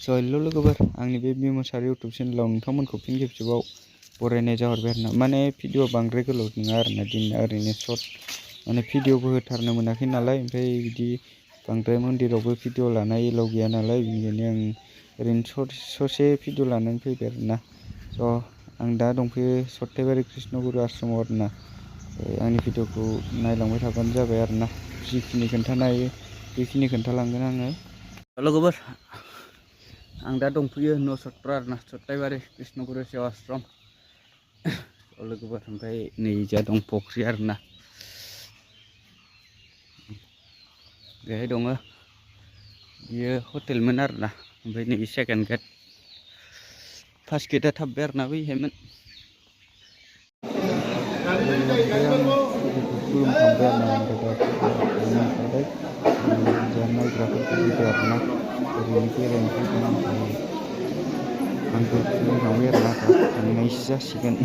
हेल' लोगोफोर आंनि बे बिमुसार इउटुब चेनेलाव नोंथांमोनखौ फिन खेबसेबाव बरायनाय जाहरबाय आरोना माने भिडिअ बांद्राय गोलाव नङा आरोना दिनै ओरैनो सर्ट माने भिडिअबो होथारनो मोनाखै नालाय ओमफ्राय बिदि बांद्राय मन्दिरावबो भिडिअ लानाय एलाव गैया नालाय बेनिखायनो आं ओरैनो ससे भिडिअ लानानै फैबाय आरोना स' आं दा दंफैयो सर्थाइबारि कृष्णगुरु आश्रमाव आरोना आंनि भिडिअखौ नायलांबाय थाबानो जाबाय आरोना जिखिनि खोन्थानो हायो बेखिनि खोन्थालांगोन आङो लोगोफोर आं दा दंफैयो न'सत्र आरोना सर्थाइबारि कृष्णगुरु सेवा आश्रम लोगोफोर ओमफ्राय नै जा दं फख्रि आरोना बेहाय दङ बियो हटेलमोन आरोना ओमफ्राय नै सेकेन्ड गेट फार्स्ट गेटआ थाबबाय आरोना बैहायमोन खुलुमखांबाय आरोना ओमफ्राय दा नायग्राफोरखौ फैबाय आरोना ओरैनो बेरायनो फैदों ओमफ्राय आंबो खुलुमखांबाय आरोना दा थांनायसो जासिगोन